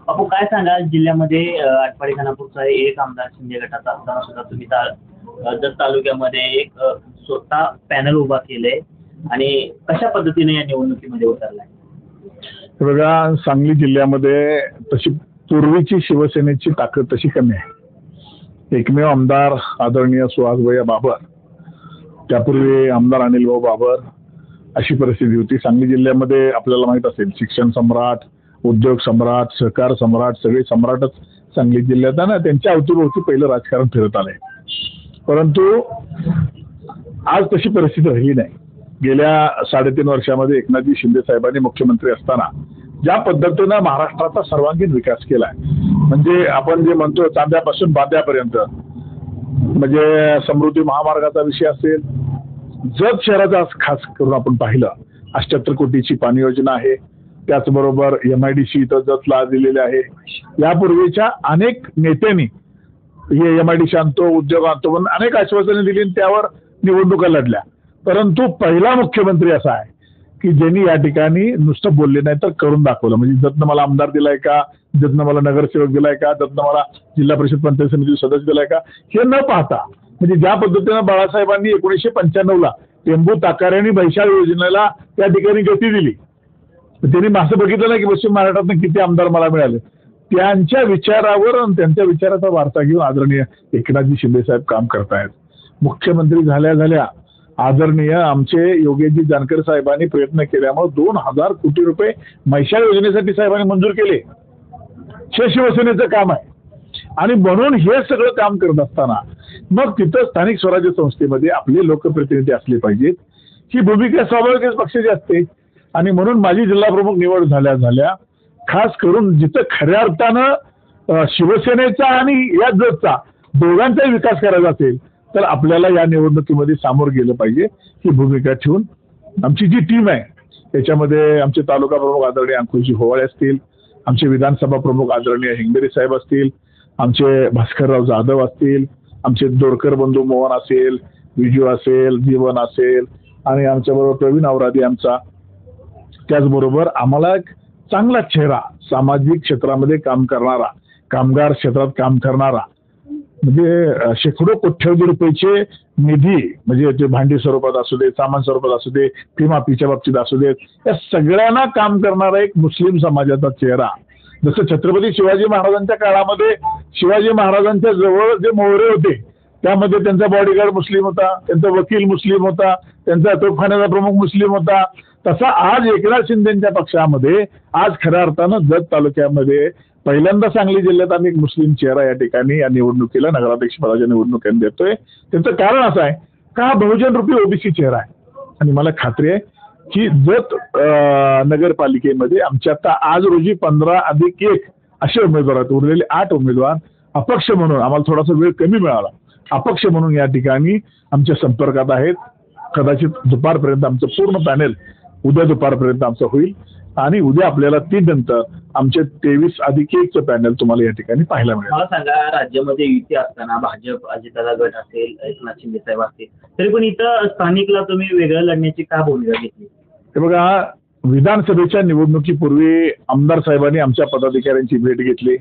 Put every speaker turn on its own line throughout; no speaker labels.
बापू काय सांगाल जिल्ह्यामध्ये आटपाडी खानापूरचा एक आमदार शिंदे गटाचा असताना सुद्धा तुम्ही जत तालुक्यामध्ये एक स्वतः पॅनल उभा केले आणि कशा पद्धतीने या निवडणुकीमध्ये उतरलाय?
बघा, सांगली जिल्ह्यामध्ये तशी पूर्वीची शिवसेनेची ताकद तशी कमी आहे. एकमेव आमदार आदरणीय सुहासभाई बाबर, त्यापूर्वी आमदार अनिलभाऊ बाबर, अशी परिस्थिती होती. सांगली जिल्ह्यामध्ये आपल्याला माहित असेल, शिक्षण सम्राट, उद्योग सम्राट, सहकार सम्राट, सगळे सम्राटच सांगली जिल्ह्यात आहे ना. त्यांच्या अवतीभोवती पहिलं राजकारण फिरत आलंय. परंतु आज तशी परिस्थिती राहिली नाही. गेल्या 3.5 वर्षामध्ये एकनाथजी शिंदे साहेबांनी मुख्यमंत्री असताना ज्या पद्धतीनं महाराष्ट्राचा सर्वांगीण विकास केलाय, म्हणजे आपण जे म्हणतो चांद्यापासून बांद्यापर्यंत, म्हणजे समृद्धी महामार्गाचा विषय असेल, जत शहराचा खास करून आपण पाहिलं 78 कोटीची पाणी योजना आहे. त्याचबरोबर MIDC इथं जतला दिलेले आहे. यापूर्वीच्या अनेक नेत्यांनी हे MIDC आणतो, उद्योग आणतो म्हणून अनेक आश्वासने दिली आणि त्यावर निवडणुका लढल्या. परंतु पहिला मुख्यमंत्री असा आहे की ज्यांनी या ठिकाणी नुसतं बोलले नाही तर करून दाखवलं. म्हणजे जतनं मला आमदार दिलाय का, जतनं मला नगरसेवक दिलाय का, जतनं मला जिल्हा परिषद पंचायत समिती सदस्य दिलाय का, हे न पाहता, म्हणजे ज्या पद्धतीनं बाळासाहेबांनी 1995ला टेंबू ताकारे आणि भैशाळ योजनेला त्या ठिकाणी गती दिली, त्यांनी असं बघितलं नाही की पश्चिम महाराष्ट्रातून किती आमदार मला मिळाले. त्यांच्या विचारावर आणि त्यांच्या विचाराचा वारसा घेऊन आदरणीय एकनाथजी शिंदे साहेब काम करतायत. मुख्यमंत्री झाल्या झाल्या आदरणीय आमचे योगेशजी जानकर साहेबांनी प्रयत्न केल्यामुळे 2000 कोटी रुपये मैशाळ योजनेसाठी साहेबांनी मंजूर केले. हे शिवसेनेचं काम आहे. आणि म्हणून हे सगळं काम करत असताना मग तिथं स्थानिक स्वराज्य संस्थेमध्ये आपले लोकप्रतिनिधी असले पाहिजेत. ही भूमिका स्वाभाविकच पक्षाची असते. आणि म्हणून माझी जिल्हा प्रमुख निवड झाल्या झाल्या खास करून जिथं खऱ्या अर्थानं शिवसेनेचा आणि या जतचा दोघांचाही विकास करायचा असेल तर आपल्याला या निवडणुकीमध्ये सामोरं गेलं पाहिजे. ही भूमिका ठेवून आमची जी टीम आहे त्याच्यामध्ये आमचे तालुका प्रमुख आदरणीय अंकुशजी होवाळे असतील, आमचे विधानसभा प्रमुख आदरणीय हिंगमेरी साहेब असतील, आमचे भास्करराव जाधव असतील, आमचे दोडकर बंधू मोहन असेल, विजू असेल, जीवन असेल आणि आमच्याबरोबर प्रवीण आवरादी आमचा. त्याचबरोबर आम्हाला एक चांगला चेहरा, सामाजिक क्षेत्रामध्ये काम करणारा, कामगार क्षेत्रात काम करणारा, म्हणजे शेकडो कोट्यवधी रुपयाचे निधी, म्हणजे ते भांडी स्वरूपात असू दे, सामान स्वरूपात असू दे, फीमाफीच्या बाबतीत असू दे, या सगळ्यांना काम करणारा एक मुस्लिम समाजाचा चेहरा. जसं छत्रपती शिवाजी महाराजांच्या काळामध्ये शिवाजी महाराजांच्या जवळ जे मोहरे होते त्यामध्ये त्यांचा बॉडीगार्ड मुस्लिम होता, त्यांचा वकील मुस्लिम होता, त्यांचा तोफखान्याचा प्रमुख मुस्लिम होता. तसा आज एकनाथ शिंदेच्या पक्षामध्ये आज खऱ्या अर्थानं जत तालुक्यामध्ये पहिल्यांदा सांगली जिल्ह्यात आम्ही एक मुस्लिम चेहरा या ठिकाणी या निवडणुकीला नगराध्यक्ष पदाच्या निवडणुकीला देतोय. त्याचं कारण असं आहे का हा बहुजन रूपी OBC चेहरा आहे. आणि मला खात्री आहे की जत नगरपालिकेमध्ये आमच्या आता आज रोजी 15+1 असे उमेदवार आहेत. उरलेले 8 उमेदवार अपक्ष म्हणून, आम्हाला थोडासा वेळ कमी मिळाला, अपक्ष म्हणून या ठिकाणी आमच्या संपर्कात आहेत. कदाचित दुपारपर्यंत आमचं पूर्ण पॅनेल उद्या दुपारपर्यंत आमचं होईल आणि उद्या आपल्याला 3 नंतर आमचे 23+1चं पॅनल तुम्हाला या ठिकाणी पाहायला मिळेल.
मला सांगा, राज्यामध्ये युती असताना भाजप, अजितदादा गट असेल, एकनाथ शिंदे साहेब असतील, तरी पण इथं स्थानिकला तुम्ही वेगळं लढण्याची का भूमिका घेतली?
हे बघा, विधानसभेच्या निवडणुकीपूर्वी आमदार साहेबांनी आमच्या पदाधिकाऱ्यांची भेट घेतली.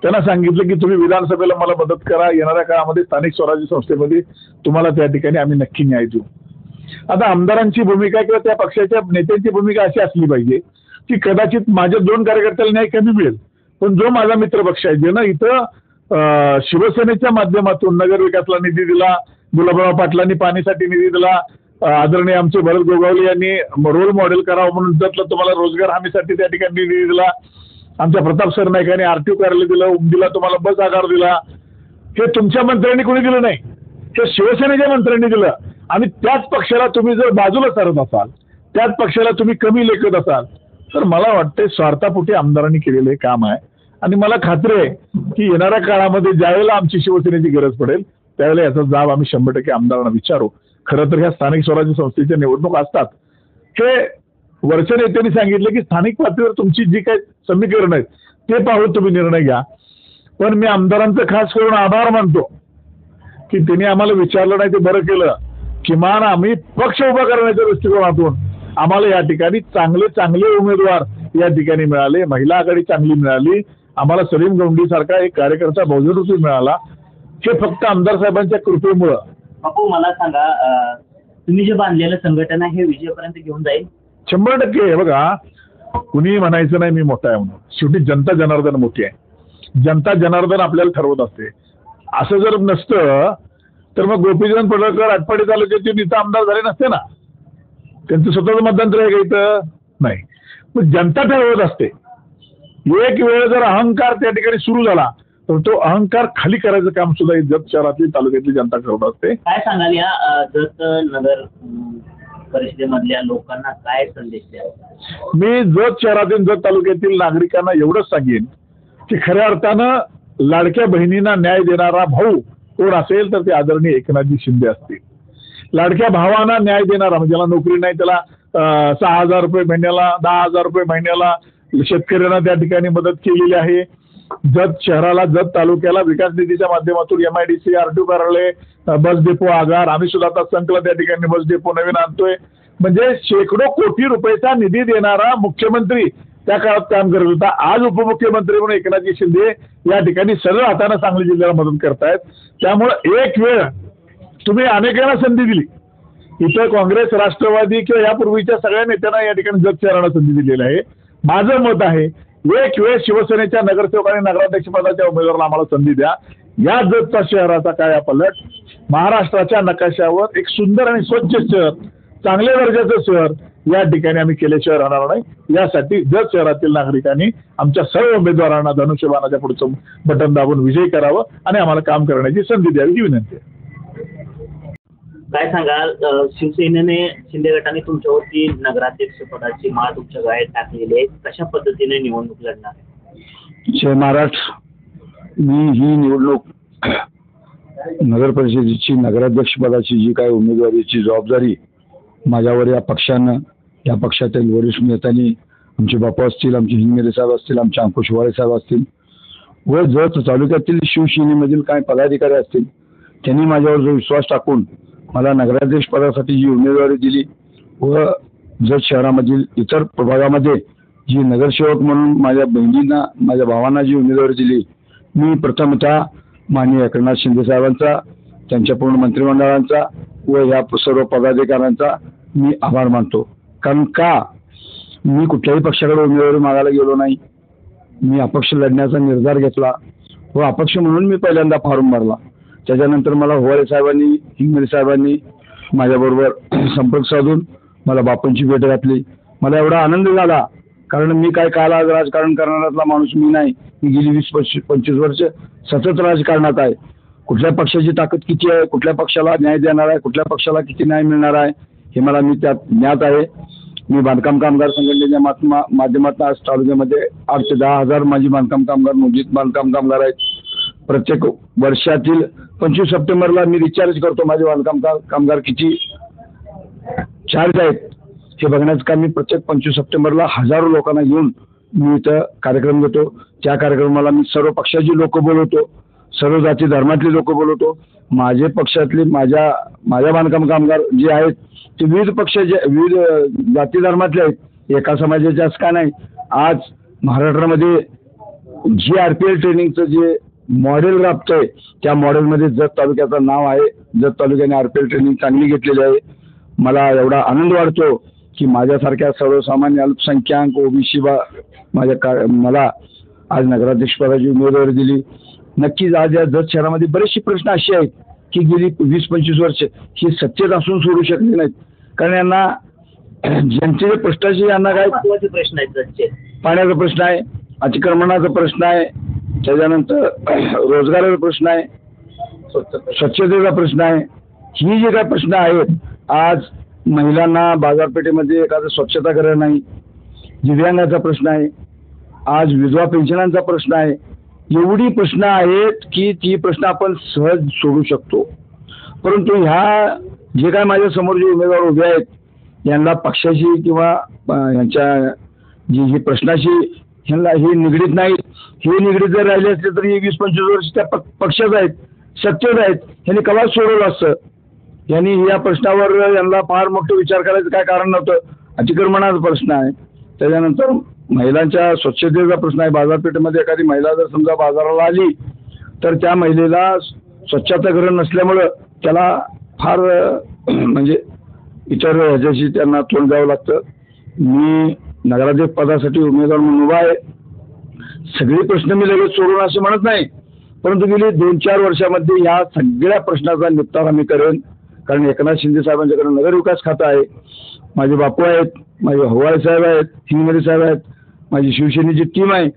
त्यांना सांगितलं की तुम्ही विधानसभेला मला मदत करा, येणाऱ्या काळामध्ये स्थानिक स्वराज्य संस्थेमध्ये तुम्हाला त्या ठिकाणी आम्ही नक्की न्याय देऊ. आता आमदारांची भूमिका किंवा त्या पक्षाच्या नेत्यांची भूमिका अशी असली पाहिजे की कदाचित माझ्या 2 कार्यकर्त्याला न्याय कमी मिळेल, पण जो माझा मित्र पक्ष आहे, ज्यानं इथं शिवसेनेच्या माध्यमातून नगर विकासला निधी दिला, गुलाबराव पाटलांनी पाणीसाठी निधी दिला, आदरणीय आमचे भरत गोगावले यांनी रोल मॉडेल करावं म्हणून जतला तुम्हाला रोजगार हमीसाठी त्या ठिकाणी निधी दिला, आमच्या प्रताप सर नाईकांनी RTO कार्यालय दिलं, उमदीला तुम्हाला बस आधार दिला. हे तुमच्या मंत्र्यांनी कोणी दिलं नाही, हे शिवसेनेच्या मंत्र्यांनी दिलं. आणि त्याच पक्षाला तुम्ही जर बाजूला सरत असाल, त्याच पक्षाला तुम्ही कमी लेखत असाल तर मला वाटते स्वार्थापोटी आमदारांनी केलेलं हे काम आहे. आणि मला खात्री आहे की येणाऱ्या काळामध्ये ज्यावेळेला आमची शिवसेनेची गरज पडेल त्यावेळेला याचा जाब आम्ही 100% आमदारांना विचारू. खरं तर ह्या स्थानिक स्वराज्य संस्थेच्या निवडणूक असतात, हे वरच्या नेत्यांनी सांगितलं की स्थानिक पातळीवर तुमची जी काही समीकरण आहेत ते पाहून तुम्ही निर्णय घ्या. पण मी आमदारांचं खास करून आभार मानतो की त्यांनी आम्हाला विचारलं नाही, ते बरं केलं. किमान आम्ही पक्ष उभा करण्याच्या दृष्टिकोनातून आम्हाला या ठिकाणी चांगले उमेदवार या ठिकाणी मिळाले, महिला आघाडी चांगली मिळाली आम्हाला सलीम गवंडी सारखा एक कार्यकर्ता बहुजन मिळाला, हे फक्त आमदार साहेबांच्या कृपेमुळं.
बापू मला सांगा, तुम्ही जे बांधलेलं संघटन आहे हे विजयापर्यंत घेऊन जाईल?
100% हे बघा, कुणी म्हणायचं नाही मी मोठा आहे म्हणून. शेवटी जनता जनार्दन मोठी आहे. जनता जनार्दन आपल्याला ठरवत असते. असं जर नसतं तर मग गोपीचंद पडळकर आटपाडी तालुक्याचे नेता आमदार झाले नसते ना. त्यांचं स्वतःचं मतदान आहे का इथं? नाही. मग जनता ठरवत असते. एक वेळ जर अहंकार त्या ठिकाणी सुरू झाला तर तो अहंकार खाली करायचं काम सुद्धा जत शहरातली तालुक्यातली जनता करत असते.
काय सांगाल या जत नगर परिषदेमधल्या लोकांना काय संदेश द्याल?
मी जत शहरातील जत तालुक्यातील नागरिकांना एवढंच सांगेन की खऱ्या अर्थानं लाडक्या बहिणींना न्याय देणारा भाऊ कोण असेल तर ते आदरणीय एकनाथजी शिंदे असतील. लाडक्या भावांना न्याय देणारा, म्हणजे ज्याला नोकरी नाही त्याला 6,000 रुपये महिन्याला, 10,000 रुपये महिन्याला शेतकऱ्यांना त्या ठिकाणी मदत केलेली आहे. जत शहराला, जत तालुक्याला विकास निधीच्या माध्यमातून MIDC, RTO कार्यालय, बस डेपो आगार, आम्ही सुद्धा आता संकला त्या ठिकाणी बस डेपो नवीन आणतोय. म्हणजे शेकडो कोटी रुपयाचा निधी देणारा मुख्यमंत्री त्या काळात काम करत होता. आज उपमुख्यमंत्री म्हणून एकनाथजी शिंदे या ठिकाणी सरळ हाताने सांगली जिल्ह्याला मदत करतायत. त्यामुळे एक वेळ तुम्ही अनेकांना संधी दिली. इथं काँग्रेस, राष्ट्रवादी किंवा यापूर्वीच्या सगळ्या नेत्यांना या ठिकाणी जत शहराला संधी दिलेली आहे. माझं मत आहे एक वेळ शिवसेनेच्या नगरसेवक आणि नगराध्यक्ष पदाच्या उमेदवाराला आम्हाला संधी द्या. या जत शहराचा काय पलट महाराष्ट्राच्या नकाशावर एक सुंदर आणि स्वच्छ शहर, चांगल्या दर्जाचं शहर या ठिकाणी आम्ही केल्याशिवाय राहणार नाही. यासाठी जत शहरातील नागरिकांनी आमच्या सर्व उमेदवारांना धनुष्यबाणाच्या पुढचं बटन दाबून विजयी करावं आणि आम्हाला काम करण्याची संधी द्यावी ही विनंती आहे.
काय सांगाल, शिवसेनेने शिंदे गटाने तुमच्यावरती नगराध्यक्ष पदाची माळ तुमच्या गाळ्यात टाकलेली आहे, कशा पद्धतीने निवडणूक लढणार आहे?
जय महाराष्ट्र. मी ही निवडणूक नगर परिषदेची नगराध्यक्ष पदाची जी काय उमेदवारीची जबाबदारी माझ्यावर या पक्षानं, या पक्षातील वरिष्ठ नेत्यांनी, आमचे बापू असतील, आमचे हिंगमेरे साहेब असतील, आमचे अंकुश वाळे साहेब असतील व जत तालुक्यातील शिवसेनेमधील काय पदाधिकारी असतील, त्यांनी माझ्यावर जो विश्वास टाकून मला नगराध्यक्ष पदासाठी जी उमेदवारी दिली व जत शहरामधील इतर प्रभागामध्ये जी नगरसेवक म्हणून माझ्या बहिणींना, माझ्या भावांना जी उमेदवारी दिली, मी प्रथमतः माननीय एकनाथ शिंदे साहेबांचा, त्यांच्या पूर्ण मंत्रिमंडळाचा व या सर्व पदाधिकाऱ्यांचा मी आभार मानतो. कारण का मी कुठल्याही पक्षाकडे उमेदवारी मागायला गेलो नाही. मी अपक्ष लढण्याचा निर्धार घेतला व अपक्ष म्हणून मी पहिल्यांदा फॉर्म भरला. त्याच्यानंतर मला होवाळे साहेबांनी, हिंगमेरे साहेबांनी माझ्याबरोबर संपर्क साधून मला बापूंची भेट घातली. मला एवढा आनंद झाला कारण मी काय काल आज राजकारण करणारातला माणूस मी नाही. मी गेली 20-25 वर्ष सतत राजकारणात आहे. कुठल्या पक्षाची ताकद किती आहे, कुठल्या पक्षाला न्याय देणार आहे, कुठल्या पक्षाला किती न्याय मिळणार आहे हे मला मी त्यात ज्ञात आहे. मी बांधकाम कामगार संघटनेच्या माध्यमातून आज तालुक्यामध्ये 8 ते 10 हजार माझी बांधकाम कामगार, नोंदणीत बांधकाम कामगार आहेत. प्रत्येक वर्षातील 25 सप्टेंबरला मी रिचार्ज करतो माझे बांधकाम कामगार किती चार्ज आहेत हे बघण्याचं काम मी प्रत्येक 25 सप्टेंबरला हजारो लोकांना घेऊन मी इथं कार्यक्रम घेतो. त्या कार्यक्रमाला मी सर्व पक्षाची लोक बोलवतो, सर्व जाती धर्मातली लोक बोलवतो. माझे पक्षातले माझ्या बांधकाम कामगार जे आहेत ते विविध पक्षाचे, विविध जाती धर्मातले आहेत, एका समाजाचे असं का नाही. आज महाराष्ट्रामध्ये जी RPL ट्रेनिंगचं जे मॉडेल राबतंय त्या मॉडेलमध्ये जत तालुक्याचं नाव आहे. जत तालुक्याने RPL ट्रेनिंग चांगली घेतलेली आहे. मला एवढा आनंद वाटतो की माझ्यासारख्या सर्वसामान्य अल्पसंख्याक OBC मला आज नगराध्यक्ष पदाची उमेदवारी दिली. नक्कीच आज या जत शहरामध्ये बरेचसे प्रश्न असे आहेत की गेली 20-25 वर्ष ही सत्तेत असून सोडू शकले नाहीत. कारण यांना जनतेच्या प्रश्नाशी यांना काय
महत्त्वाचे प्रश्न आहेत जतचे.
पाण्याचा प्रश्न आहे, अतिक्रमणाचा प्रश्न आहे, त्याच्यानंतर रोजगाराचा प्रश्न आहे, स्वच्छतेचा प्रश्न आहे. ही जे काय प्रश्न आहेत, आज महिलांना बाजारपेठेमध्ये एखादं स्वच्छतागृह नाही, दिव्यांगाचा प्रश्न आहे, आज विधवा पेन्शनांचा प्रश्न आहे. एवढी प्रश्न आहेत की ती प्रश्न आपण सहज सोडू शकतो. परंतु ह्या जे काय माझ्या समोर जे उमेदवार उभे आहेत यांना पक्षाशी किंवा यांच्या जी प्रश्नाशी ह्यांना हे निगडीत नाहीत. हे निगडीत जर राहिले असले तरी 20-25 वर्ष त्या पक्षात आहेत, सत्तेत आहेत, ह्यांनी कवा सोडवलं असतं. यांनी या प्रश्नावर यांना फार मोठा विचार करायचं काय कारण नव्हतं. अतिक्रमणाचा प्रश्न आहे, त्याच्यानंतर महिलांच्या स्वच्छतेचा प्रश्न आहे. बाजारपेठेमध्ये एखादी महिला जर समजा बाजाराला आली तर त्या महिलेला स्वच्छतागृह नसल्यामुळं त्याला फार म्हणजे इतर ह्याच्याशी त्यांना तोंड द्यावं लागतं. मी नगराध्यक्ष पदासाठी उमेदवार म्हणून उभा आहे. सगळे प्रश्न मी लगेच सोडून असे म्हणत नाही, परंतु गेली 2-4 वर्षामध्ये या सगळ्या प्रश्नाचा निपटारा मी करेन. कारण एकनाथ शिंदे साहेबांच्याकडे नगर विकास खातं आहे, माझे बापू आहेत, माझे हवाळे साहेब आहेत, हिंगणे साहेब आहेत, माझी शिवसेनेची टीम आहे.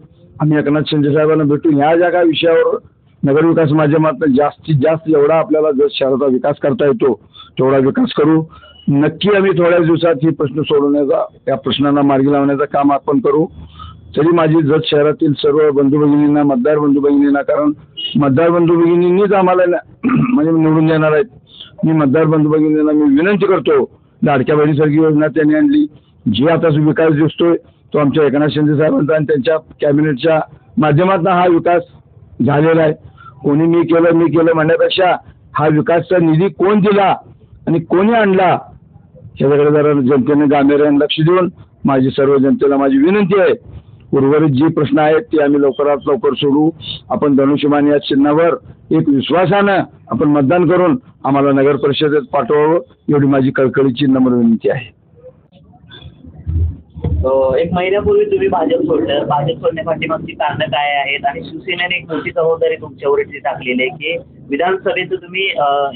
आम्ही एकनाथ शिंदे साहेबांना भेटून ह्या ज्या काही विषयावर नगर विकास माध्यमातून जास्तीत जास्त जेवढा आपल्याला जर शहराचा विकास करता येतो तेवढा विकास करू. नक्की आम्ही थोड्या दिवसात ही प्रश्न सोडवण्याचा, या प्रश्नांना मार्गी लावण्याचं काम आपण करू. तरी माझी जत शहरातील सर्व बंधू भगिनींना, मतदार बंधू भगिनींना, कारण मतदार बंधू भगिनींनीच आम्हाला म्हणजे निवडून देणार आहेत. मी मतदार बंधू भगिनींना मी विनंती करतो, लाडक्या बहिणीसारखी योजना त्यांनी आणली. जी आता विकास दिसतोय तो आमच्या एकनाथ शिंदे साहेबांचा आणि त्यांच्या कॅबिनेटच्या माध्यमातून हा विकास झालेला आहे. कोणी मी केलं म्हणण्यापेक्षा हा विकासचा निधी कोण दिला आणि कोणी आणला ह्याच्याकडे जरा जनतेने गांभीर्याने लक्ष देऊन माझी सर्व जनतेला माझी विनंती आहे. उर्वरित जी प्रश्न आहेत ते आम्ही लवकरात लवकर सोडू. आपण धनुष्यबाण या चिन्हावर एक विश्वासानं आपण मतदान करून आम्हाला नगर परिषदेत पाठवावं एवढी माझी कळकळीची नम्र विनंती आहे.
एक महिन्यापूर्वी तुम्ही भाजप सोडलं. भाजप सोडण्यापाठीमागची कारणं काय आहेत आणि शिवसेनेने एक मोठी जबाबदारी तुमच्यावरती टाकलेली आहे की विधानसभेचं तुम्ही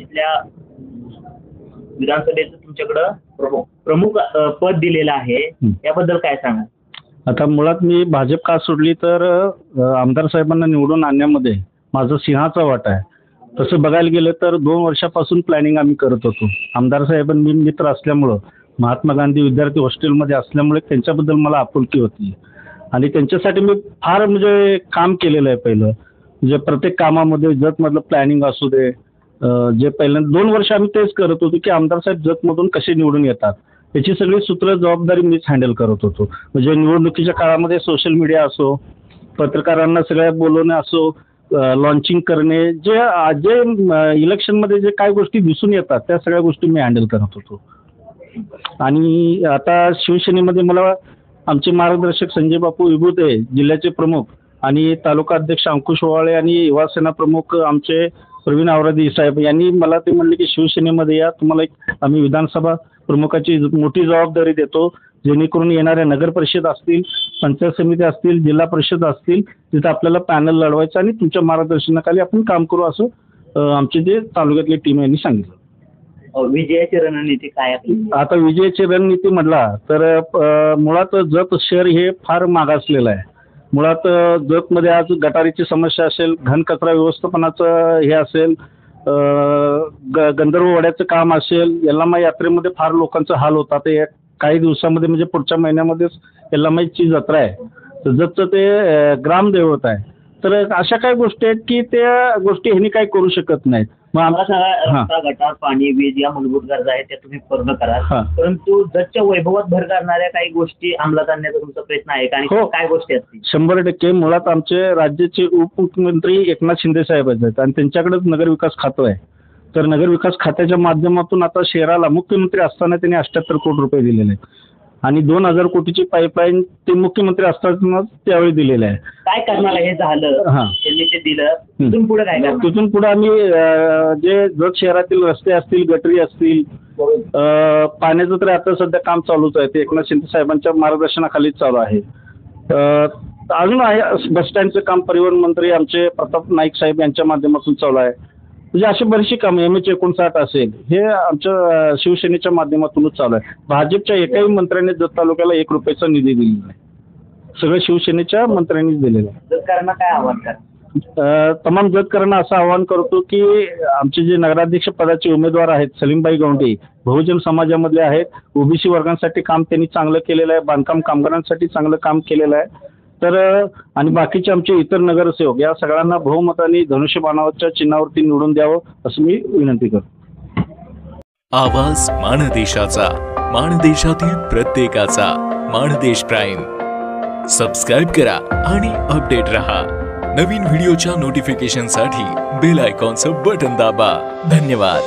इथल्या विधानसभेचं तुमच्याकडं प्रमुख पद दिलेलं आहे, याबद्दल काय सांगा?
आता मुळात मी भाजप का सोडली तर आमदार साहेबांना निवडून आणण्यामध्ये माझं सिंहाचा वाटा आहे. तसं बघायला गेलं तर 2 वर्षापासून प्लॅनिंग आम्ही करत होतो. आमदार साहेबांनी मित्र असल्यामुळं, महात्मा गांधी विद्यार्थी हॉस्टेलमध्ये असल्यामुळे त्यांच्याबद्दल मला आपुलकी होती आणि त्यांच्यासाठी मी फार म्हणजे काम केलेलं आहे. पहिलं म्हणजे प्रत्येक कामामध्ये जतमधलं प्लॅनिंग असू दे, जे पहिल्यांदा 2 वर्ष आम्ही तेच करत होतो की आमदार साहेब जतमधून कसे निवडून येतात याची सगळी सूत्र जबाबदारी मीच हँडल करत होतो. म्हणजे निवडणुकीच्या काळामध्ये सोशल मीडिया असो, पत्रकारांना सगळ्या बोलवणे असो, लॉन्चिंग करणे, जे इलेक्शनमध्ये जे काय गोष्टी दिसून येतात त्या सगळ्या गोष्टी मी हँडल करत होतो. आणि आता शिवसेनेमध्ये मला आमचे मार्गदर्शक संजय बापू विभूते जिल्ह्याचे प्रमुख आणि तालुका अध्यक्ष अंकुश ओवाळे आणि युवा सेना प्रमुख आमचे प्रवीण आवरादी साहेब यांनी मला ते म्हणले की शिवसेनेमध्ये या, तुम्हाला एक आम्ही विधानसभा प्रमुखाची मोठी जबाबदारी देतो, जेणेकरून येणाऱ्या नगर परिषद असतील, पंचायत समिती असतील, जिल्हा परिषद असतील, तिथं आपल्याला पॅनल लढवायचं आणि तुमच्या मार्गदर्शनाखाली आपण काम करू असं आमचे जे तालुक्यातली टीम यांनी सांगितलं.
विजयाची रणनीती काय आपली?
आता विजयाची रणनीती म्हटला तर मुळात जत शहर हे फार मागासलेलं आहे. मुळात जतमध्ये आज गटारीची समस्या असेल, घन कचरा व्यवस्थापनाचं हे असेल, गंधर्व वड्याचं काम असेल, यल्लामाई यात्रेमध्ये फार लोकांचा हाल होतात. ते काही दिवसामध्ये म्हणजे पुढच्या महिन्यामध्येच यल्लामाईची जत्रा आहे, तर जतचं ते ग्रामदैवत आहे. तर अशा काही गोष्टी आहेत की त्या गोष्टी ह्यांनी काही करू शकत नाहीत. मग
मला सांगा, रस्ता, गटार, पाणी, वीज या मूलभूत गरजा आहेत त्या तुम्ही पूर्ण कराल, परंतु जतच्या वैभवात भर करणाऱ्या काही गोष्टी अंमलात आणण्याचा तुमचा प्रयत्न आहे का आणि काय गोष्टी असतील?
100% मुळात आमचे राज्याचे उपमुख्यमंत्री एकनाथ शिंदे साहेब आहेत आणि त्यांच्याकडेच नगर विकास खातं आहे. तर नगर विकास खात्याच्या माध्यमातून आता शहराला मुख्यमंत्री असताना त्यांनी 78 कोटी रुपये दिलेले आहेत आणि 2000 कोटीची पाईपलाईन ते मुख्यमंत्री असताना त्यावेळी दिलेलं आहे. काय
करणार हे झालं, त्यांनी ते दिलं, तिथून पुढे काय करणार?
तिथून पुढे आम्ही जे जत शहरातील रस्ते असतील, गटरी असतील, पाण्याचं तर आता सध्या काम चालूच आहे, ते एकनाथ शिंदे साहेबांच्या मार्गदर्शनाखालीच चालू आहे. अजून आहे बस स्टँडचं काम परिवहन मंत्री आमचे प्रताप नाईक साहेब यांच्या माध्यमातून चालू आहे. म्हणजे अशी बरीचशी कामं MH59 असेल, हे आमच्या शिवसेनेच्या माध्यमातूनच चालू आहे. भाजपच्या एकाही मंत्र्याने जत तालुक्याला 1 रुपयाचा निधी दिलेला नाही, सगळं शिवसेनेच्या मंत्र्यांनीच दिलेलं आहे.
जतकरांना काय आव्हान करा?
तमाम जतकरांना असं आवाहन करतो की आमचे जे नगराध्यक्ष पदाचे उमेदवार आहेत सलीमबाई गवंडे बहुजन समाजामधले आहेत, OBC वर्गांसाठी काम त्यांनी चांगलं केलेलं आहे, बांधकाम कामगारांसाठी चांगलं काम केलेलं आहे. तर आणि बाकीचे आमचे इतर नगरसेवक या सगळ्यांना बहुमताने धनुष्यबाणाच्या चिन्हावरती निवडून द्यावं असं मी विनंती करतो.
आवाज माणदेशाचा, माणदेशातील प्रत्येकाचा. माणदेश प्राईम सबस्क्राईब करा आणि अपडेट रहा. नवीन व्हिडिओच्या नोटिफिकेशनसाठी बेल आयकॉनचं बटन दाबा. धन्यवाद.